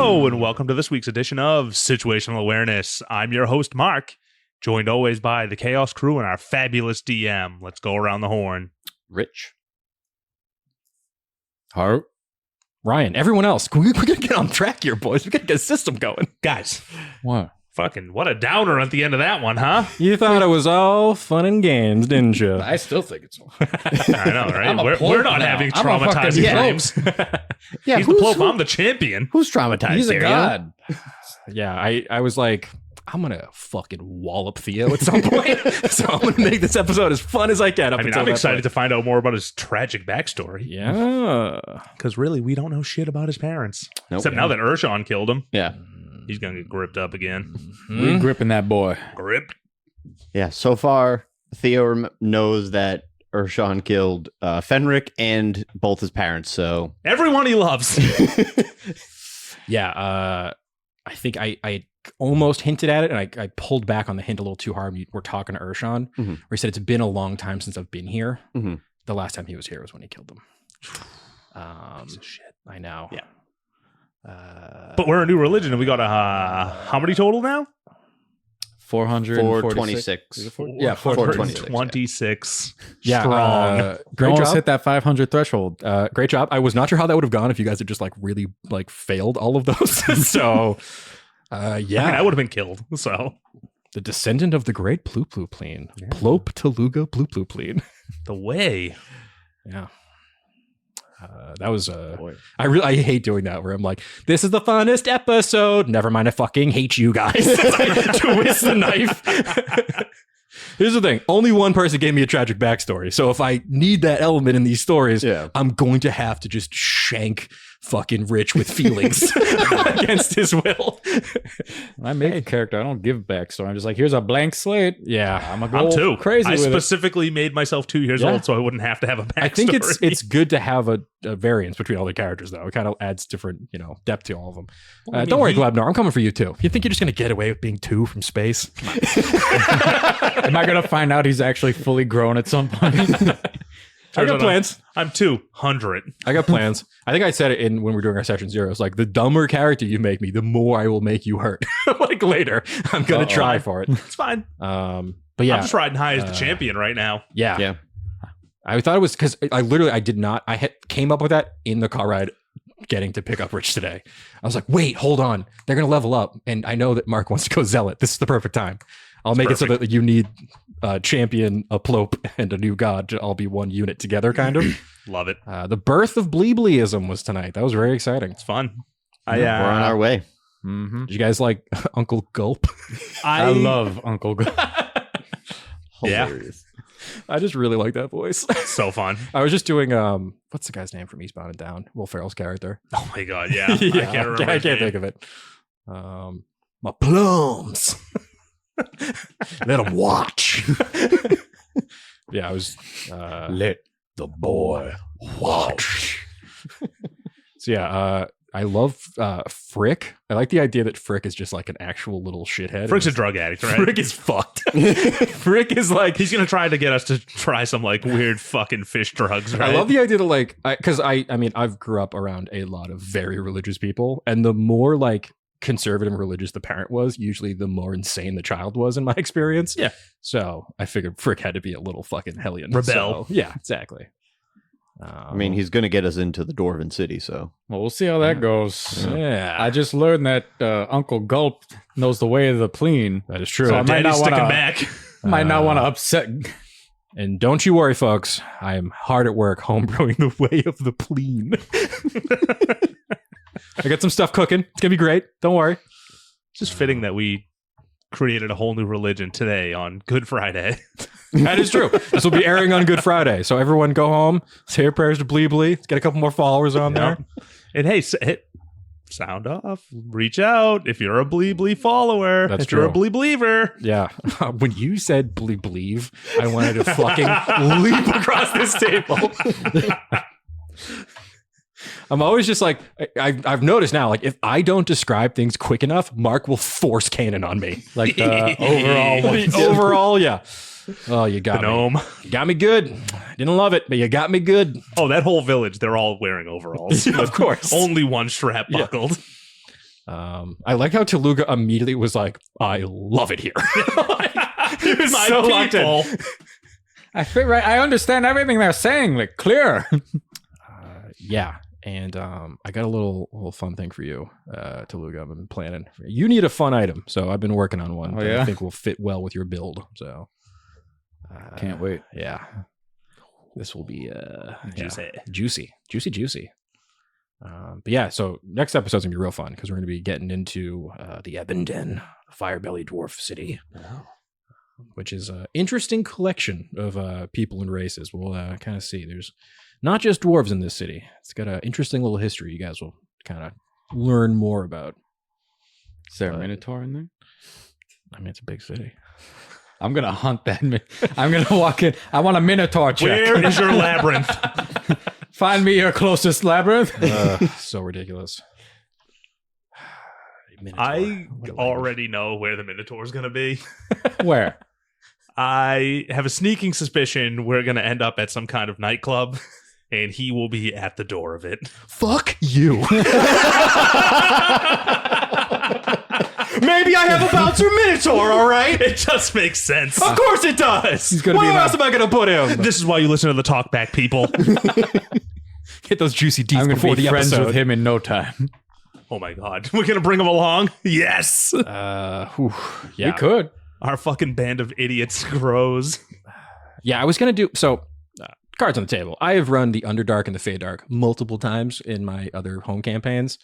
Hello, and welcome to this week's edition of Situational Awareness. I'm your host, Mark, joined always by the Chaos Crew and our fabulous DM. Let's go around the horn. Rich. Hart. Ryan. Everyone else. We're going to get on track here, boys. We got to get a system going. Guys, What? fucking what a downer at the end of that one, huh? You thought it was all fun and games, didn't you? I still think it's I know, right? I'm a We're Pope not now. having I'm a fucking traumatizing Pope. dreams. Yeah, He's the Pope, I'm the champion. who's traumatized? He's a here, god. Yeah, I was like, I'm going to fucking wallop Theo at some point. So I'm going to make this episode as fun as I can. I mean, I'm excited to find out more about his tragic backstory. Yeah. Because really, we don't know shit about his parents. Nope. Except now that Urshan killed him, Yeah. he's going to get gripped up again. We gripping that boy. Gripped? Yeah. So far, Theo knows that Urshan killed Fenric and both his parents. So Everyone he loves. Yeah, I think I almost hinted at it, and I pulled back on the hint a little too hard. We were talking to Urshan, where he said it's been a long time since I've been here. Mhm. The last time he was here was when he killed them. Piece of shit. I know. Yeah. But we're a new religion, and we got how many total now? 426. Yeah, 426. 26. Yeah, Strong. great Almost job. hit that 500 threshold. Great job. I was not sure how that would have gone if you guys had just like really like failed all of those. So, yeah, I mean, I would have been killed. So the descendant of the great Pluplupleen, Yeah. Plop Teluga Pluplupleen. the way. Yeah. That was Boy. I hate doing that where I'm like, this is the funnest episode. Never mind, I fucking hate you guys. I twist the knife. Here's the thing. Only one person gave me a tragic backstory. So if I need that element in these stories, Yeah. I'm going to have to just shank fucking Rich with feelings against his will. When I make a character, I don't give backstory. I'm just like, here's a blank slate. Yeah. I'm gonna I'm go two. crazy I with it. specifically made myself 2 years Yeah. old so I wouldn't have to have a backstory. I think it's good to have a variance between all the characters, though. It kind of adds different, depth to all of them. Well, I mean, don't worry, he- Glabnar. I'm coming for you, too. You think you're just going to get away with being 2 from space? Am I gonna find out he's actually fully grown at some point? I got plans. I'm 200. I got plans. I think I said it when we were doing our session zero. It's like the dumber character you make me, the more I will make you hurt. Like later, I'm gonna try for it. It's fine. But yeah, I'm just riding high as the champion right now. yeah. Yeah. I thought it was because I did not. Came up with that in the car ride, getting to pick up Rich today. I was like, wait, hold on, they're gonna level up, and I know that Mark wants to go zealot. This is the perfect time. I'll make it so that you need a champion, a plope, and a new god to all be one unit together, kind of. Love it. The birth of Bli Bliism was tonight. That was very exciting. It's fun. We're on our way. Mm-hmm. Did you guys like Uncle Gulp? I love Uncle Go. Yeah. Hilarious. I just really like that voice. So fun. I was just doing what's the guy's name from Eastbound and Down? Will Ferrell's character. Oh my god, yeah. I can't remember. I can't think of it. My plums. Let them watch. Yeah, I was Let the boy watch. So yeah, I love Frick. I like the idea that Frick is just like an actual little shithead. Frick's a drug addict, right? Frick is fucked. Frick is like He's gonna try to get us to try some like weird fucking fish drugs, right? I love the idea that like because I mean I've grew up around a lot of very religious people, and the more like conservative and religious the parent was, usually the more insane the child was in my experience. Yeah. So I figured Frick had to be a little fucking hellion. Rebel. So, yeah, exactly. I mean, he's going to get us into the Dwarven City, so. Well, we'll see how that goes. yeah, I just learned that Uncle Gulp knows the way of the plene. that is true. So I might Daddy's not sticking wanna- back. Might not want to upset. And don't you worry, folks. I am hard at work homebrewing the way of the plene. I got some stuff cooking. It's gonna be great. Don't worry. It's just fitting that we created a whole new religion today on Good Friday. That is true. This will be airing on Good Friday. So everyone go home, say your prayers to Bli Bli. Let's get a couple more followers on there. And hey, hit sound off. Reach out if you're a Bli Bli follower. That's if you're a true. Bli believer. Yeah. When you said Bli Blieve, I wanted to fucking leap across this table. I'm always just like, I've noticed now, like, if I don't describe things quick enough, Mark will force canon on me. Like the overall one. The overall, yeah. Oh, you got The me. gnome. You got me good. Didn't love it, but you got me good. Oh, that whole village, they're all wearing overalls. Of course. Only one strap Yeah. buckled. I like how Teluga immediately was like, I love it here. He was My so locked in. people. I feel right. I understand everything they're saying, like clear. Yeah. And I got a little fun thing for you, Teluga. I've been planning. You need a fun item, so I've been working on one Oh, that yeah? I think will fit well with your build. So Can't wait. Yeah, this will be Juicy. juicy. But yeah, so next episode's gonna be real fun because we're gonna be getting into the Ebenden, the Firebelly Dwarf City, which is an interesting collection of people and races. We'll kind of see. There's not just dwarves in this city. It's got an interesting little history. You guys will kind of learn more about. Is there a Minotaur in there? I mean, it's a big city. I'm gonna hunt that. I'm gonna walk in. I want a Minotaur check. Where is your labyrinth? Find me your closest labyrinth. So ridiculous. I already know where the Minotaur's going to be. Where? I have a sneaking suspicion we're going to end up at some kind of nightclub, and he will be at the door of it. Fuck you. Maybe I have a bouncer Minotaur, all right? It just makes sense. Of course it does. He's gonna Where be else am I going to put him? This is why you listen to the talkback, people. Get those juicy deets I'm gonna before be the friends episode. with him in no time. Oh my god. We're going to bring him along? Yes. Yeah. We could. Our fucking band of idiots grows. Yeah, I was going to do... So, cards on the table. I have run the Underdark and the Feydark multiple times in my other home campaigns.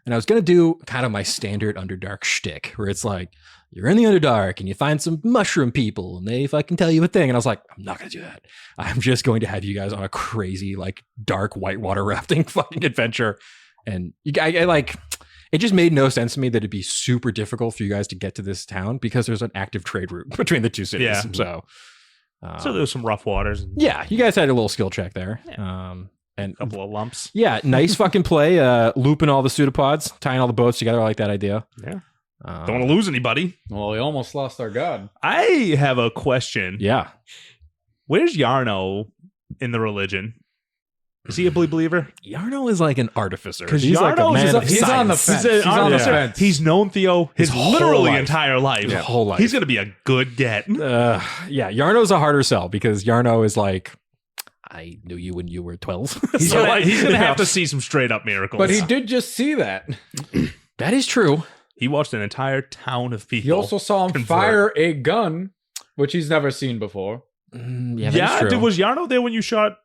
And I was going to do kind of my standard Underdark shtick, where it's like, you're in the Underdark and you find some mushroom people and they fucking tell you a thing. And I was like, I'm not going to do that. I'm just going to have you guys on a crazy, like, dark whitewater rafting fucking adventure. And I like, it just made no sense to me that it'd be super difficult for you guys to get to this town because there's an active trade route between the two cities. Yeah. So There's some rough waters and yeah, you guys had a little skill check there. And a couple of lumps. yeah, nice fucking play. Looping all the pseudopods, tying all the boats together. I like that idea. Yeah. Don't want to lose anybody. Well, we almost lost our god. I have a question. Yeah. Where's Yarno in the religion? Is he a Bli believer? Yarno is like an artificer. Because He's like a Yarno man is of he's on the science. fence. He's an He's on the artificer. fence. He's known Theo his whole literally life. entire life. His whole life. He's going to be a good get. Yeah, Yarno's a harder sell because Yarno is like, I knew you when you were 12. He's So, going you to know, have to see some straight up miracles. But he did just see that. That is true. He watched an entire town of people. He also saw him convert. fire a gun, which he's never seen before. Yeah, that is true. Was Yarno there when you shot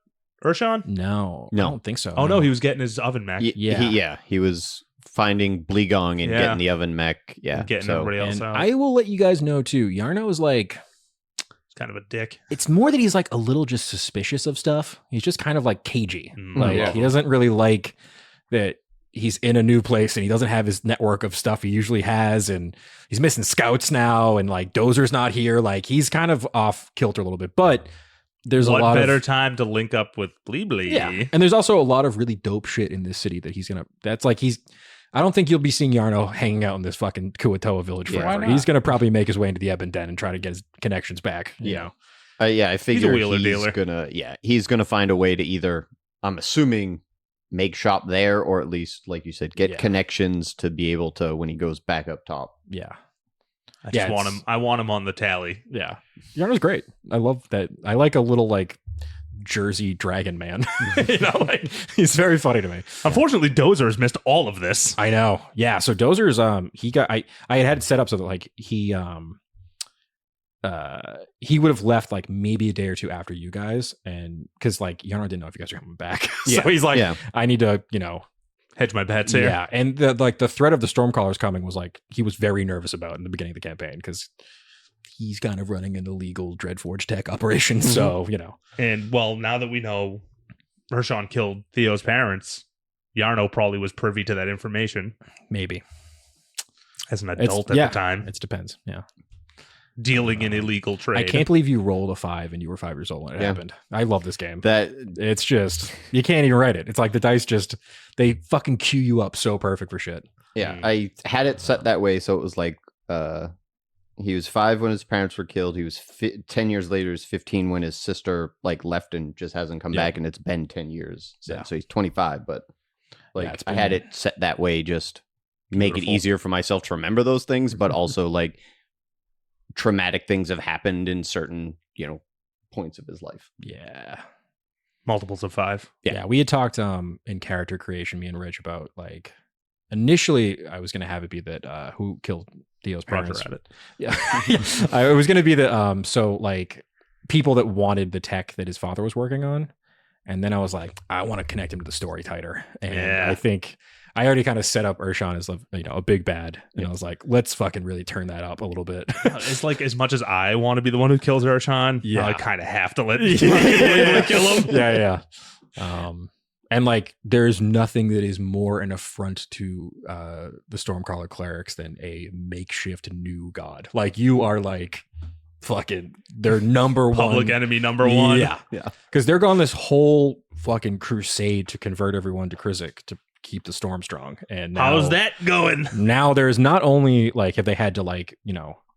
Urshan? No, No. I don't think so. Oh no, he was getting his oven mech. He was finding Bligong and Yeah. getting the oven mech. Yeah. Getting so everybody else And out. I will let you guys know too. Yarno is like, He's kind of a dick. it's more that he's like a little just suspicious of stuff. He's just kind of like cagey. Mm. Like Yeah. he doesn't really like that he's in a new place and he doesn't have his network of stuff he usually has, and he's missing scouts now, and like Dozer's not here. Like he's kind of off kilter a little bit, but there's What a lot better of time to link up with Bli Bli? yeah, and there's also a lot of really dope shit in this city that he's gonna. That's like I don't think you'll be seeing Yarno hanging out in this fucking Kuatoa village Yeah, forever. why not? He's gonna probably make his way into the Ebenden and try to get his connections back. You Yeah. know? I figure wheeler dealer. he's gonna find a way to either, I'm assuming, make shop there, or at least, like you said, get Yeah. connections to be able to, when he goes back up top. Yeah. I Yeah, just want it's- him. I want him on the tally. Yeah. Yarno's great. I love that. I like a little like Jersey dragon man. You know, like he's very funny to me. Unfortunately, Dozer has missed all of this. I know. Yeah. So Dozer's he got I had it set up so that like he would have left like maybe a day or two after you guys, and because like Yarno didn't know if you guys were coming back. So Yeah. he's like, Yeah. I need to, you know, Hedge my bets here. yeah. And the threat of the Stormcallers coming was like he was very nervous about in the beginning of the campaign because he's kind of running an illegal Dreadforge tech operation. So, you know. And well, now that we know Urshan killed Theo's parents, Yarno probably was privy to that information Maybe. as an It's- adult at yeah. the time, It depends. Yeah. dealing in illegal trade. I can't believe you rolled a 5 and you were 5 years old when it Yeah. happened. I love this game. That It's just, you can't even write it. It's like the dice just, they fucking cue you up so perfect for shit. Yeah, I had it set that way, so it was like he was 5 when his parents were killed. He was 10 years later. He was 15 when his sister like left and just hasn't come Yeah. back, and it's been 10 years. Yeah. So he's 25, but like it's I had been- it set that way just make it Beautiful. easier for myself to remember those things, but also like traumatic things have happened in certain, points of his life. Yeah. Multiples of 5. Yeah, we had talked in character creation, me and Rich, about like initially I was gonna have it be that who killed Theo's parents. Roger at it. Yeah. It was gonna be that so like people that wanted the tech that his father was working on. And then I was like, I want to connect him to the story tighter. And Yeah. I think I already kind of set up Urshan as a big bad. And I was like, let's fucking really turn that up a little bit. It's like as much as I want to be the one who kills Urshan, Yeah. I kind of have to let Yeah. kill him. Yeah. And like, there's nothing that is more an affront to the Stormcaller clerics than a makeshift new god. Like, you are like fucking their number one Public enemy number 1. Yeah. Because they're going this whole fucking crusade to convert everyone to Krizik to keep the storm strong. And now, How's that going? now there's not only like have they had to like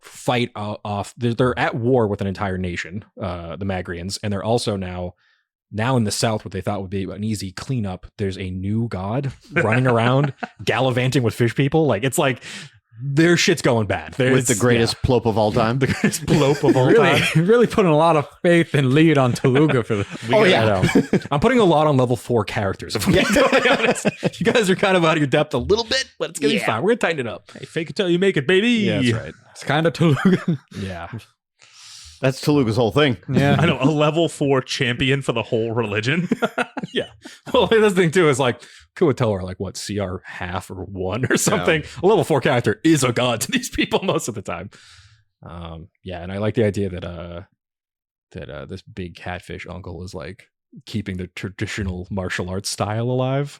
fight off, they're at war with an entire nation, the Magrians, and they're also now in the south, what they thought would be an easy cleanup, there's a new god running around gallivanting with fish people. Like, it's like their shit's going bad. With the greatest plope of all time. the greatest blope of all time. Really putting a lot of faith and lead on Teluga for the. I know. I'm putting a lot on level 4 characters. If I'm being totally honest, you guys are kind of out of your depth a little bit, but it's gonna be fine. We're gonna tighten it up. Hey, fake it till you make it, baby. Yeah, that's right. It's kind of Teluga. Yeah, That's Teluga's whole thing. Yeah. I know, a level 4 champion for the whole religion. yeah. Well, this thing too is like Kuato are like what CR half or 1 or something. A level 4 character is a god to these people most of the time. Yeah, and I like the idea that this big catfish uncle is like keeping the traditional martial arts style alive.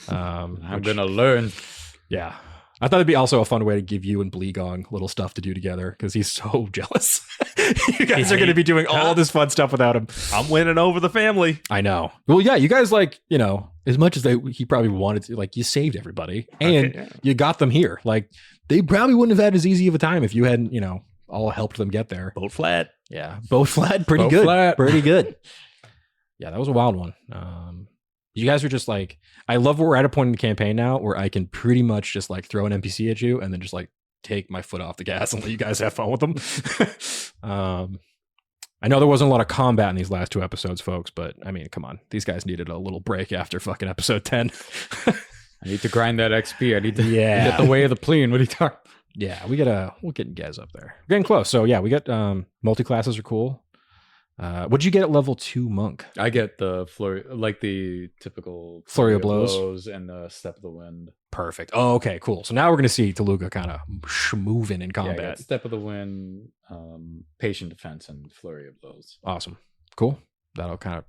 I'm gonna learn. Yeah. I thought it'd be also a fun way to give you and Bli little stuff to do together because he's so jealous. You guys are going to be doing all this fun stuff without him. I'm winning over the family. I know. Well, yeah, you guys like, as much as he probably wanted to, like, you saved everybody and you got them here. Like, they probably wouldn't have had as easy of a time if you hadn't, all helped them get there. Boat flat. Yeah. Boat flat. Pretty Boat good. flat. Pretty good. Yeah, that was a wild one. You guys are just like, I love where we're at a point in the campaign now where I can pretty much just like throw an NPC at you and then just like take my foot off the gas and let you guys have fun with them. I know there wasn't a lot of combat in these last 2 episodes, folks, but I mean, come on. These guys needed a little break after fucking episode 10. I need to grind that XP. I need to Yeah. get the way of the plane. What are you talking? Yeah, we'll get Gez up there. We're getting close. So yeah, we got multi-classes are cool. What'd you get at level 2 monk? I get the flurry, like the typical Flurry of blows. and the step of the wind. Perfect. Oh, okay, cool. So now we're gonna see Teluga kind of moving in Yeah, I got combat. step of the wind, patient defense, and flurry of blows. Awesome. Cool. That'll kind of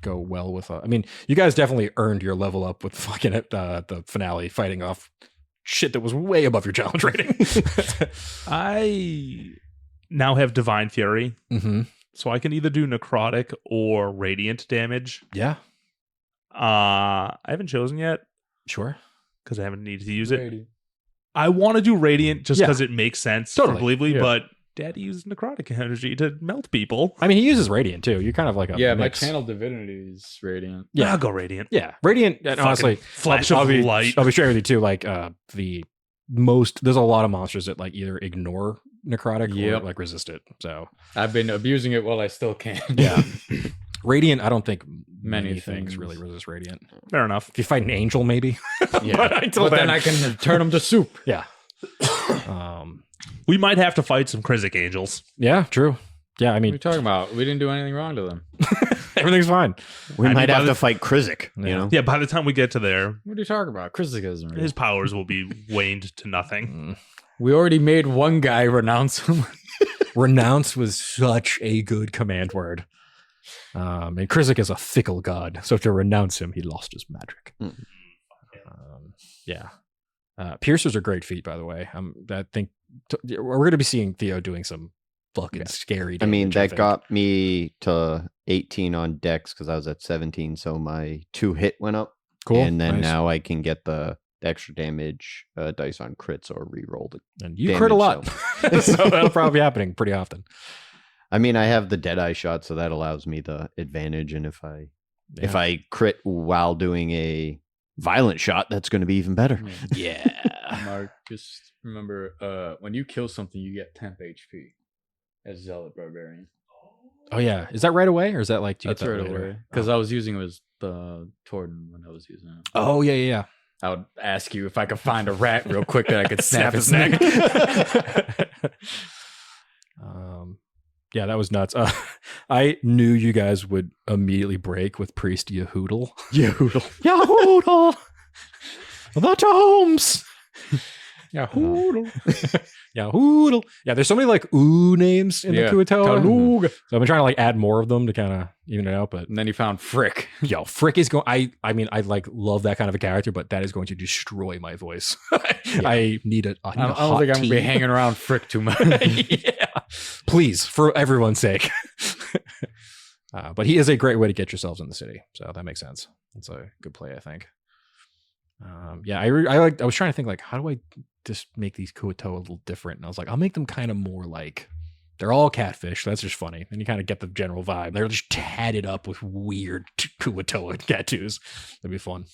go well with. I mean, you guys definitely earned your level up with fucking the finale, fighting off shit that was way above your challenge rating. I now have Divine Fury, Mm-hmm. so I can either do necrotic or radiant damage. Yeah. I haven't chosen yet Sure. because I haven't needed to use it. Radiant. I want to do radiant just Yeah. because it makes sense Totally. for Bli, Yeah. but Daddy uses necrotic energy to melt people. I mean, he uses radiant too. You're kind of like a Yeah, my mix. channel divinity is radiant. Yeah. I'll go radiant. Yeah, radiant. And Fucking honestly, flash I'll of be, light. I'll be straight with you too. Like there's a lot of monsters that like either ignore necrotic or Yep. like resist it. So I've been abusing it while I still can. yeah, radiant. I don't think Many many things things. really resist radiant. Fair enough. If you fight an angel, maybe. Yeah. But until But then I can turn them to soup. yeah. We might have to fight some Krizik angels. Yeah, true. Yeah, I What are you mean, talking about? We didn't do anything wrong to them. everything's fine. We I might mean, have by to the- fight Krizik, you Yeah. know? Yeah, by the time we get to there, What are you talking about? Criticism. his powers will be waned to nothing. Mm. We already made one guy renounce him. Renounce was such a good command word. And Krizik is a fickle god, so to renounce him, he lost his magic. Mm. Yeah. Piercers are great feat, by the way. I think we're going to be seeing Theo doing some fucking scary I mean, damage, that think. got me to 18 on Dex because I was at 17, so my 2 hit went up. cool. And then Nice. now I can get the extra damage dice on crits or re-roll it. And you crit a lot, damage, so that'll probably be happening pretty often. I mean, I have the Deadeye shot, so that allows me the advantage. And if I crit while doing a violent shot, that's going to be even better. Yeah. Mark, just remember, when you kill something, you get temp HP as Zealot Barbarian. Oh yeah, is that right away or is that like? Do you That's get that right later? away. Because I was using it as the Torden when I was using it. Oh yeah. I would ask you if I could find a rat real quick that I could snap his neck. neck. Yeah, that was nuts. I knew you guys would immediately break with Priest Yehoodle. Yehoodle. The tomes. Yehoodle. Yehoodle. Yeah, there's so many like ooh names in the Kuatoa. Talug. So I've been trying to like add more of them to kind of even it out. But And then you found Frick. yo, Frick is going. I mean, I like love that kind of a character, but that is going to destroy my voice. I need a. I don't think I'm going to be hanging around Frick too much. Yeah. Please, for everyone's sake. But he is a great way to get yourselves in the city, so that makes sense. It's a good play, I think. Yeah, I was trying to think like, how do I just make these Kuatoa a little different? And I was like, I'll make them kind of more like they're all catfish. So that's just funny, and you kind of get the general vibe. They're just tatted up with weird Kuatoa tattoos. That'd be fun.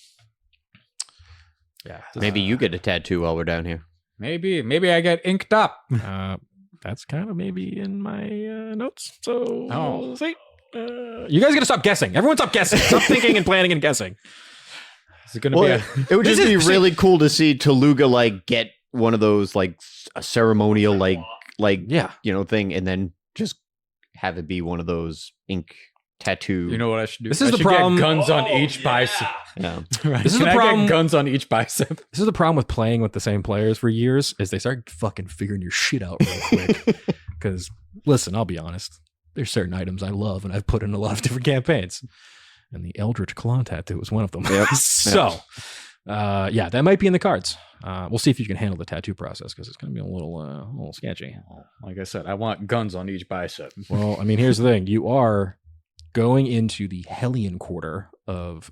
Yeah, Maybe you get a tattoo while we're down here. Maybe I get inked up. That's kind of maybe in my notes. So Oh. see. You guys gotta stop guessing. Everyone stop guessing. Stop thinking and planning and guessing. Is it going to be It would just be really cool to see Taluga like get one of those like a ceremonial like Yeah. thing, and then just have it be one of those ink tattoo. You know what I should do? This is I the should problem- get guns on each bicep. Yeah. Right. This is Can the I problem- get guns on each bicep. This is the problem with playing with the same players for years is they start fucking figuring your shit out real quick. Because listen, I'll be honest. There's certain items I love and I've put in a lot of different campaigns. And the Eldritch Claw tattoo was one of them. Yep. So, yeah, that might be in the cards. We'll see if you can handle the tattoo process because it's going to be a little sketchy. Like I said, I want guns on each bicep. Well, I mean, here's the thing. You are going into the Hellion quarter of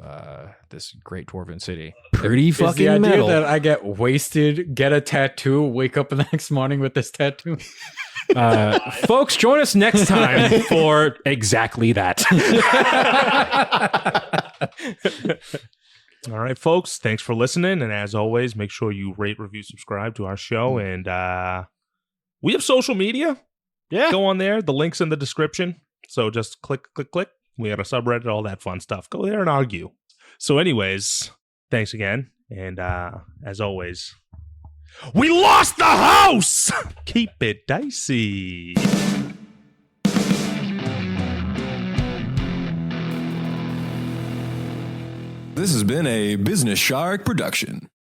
this great dwarven city. Pretty Is fucking the idea metal. that I get wasted, get a tattoo, wake up the next morning with this tattoo? Folks, join us next time for exactly that. All right, folks. Thanks for listening. And as always, make sure you rate, review, subscribe to our show. And we have social media. Yeah. Go on there. The link's in the description. So just click. We got a subreddit, all that fun stuff. Go there and argue. So anyways, thanks again. And as always, we lost the house! Keep it dicey. This has been a Business Shark production.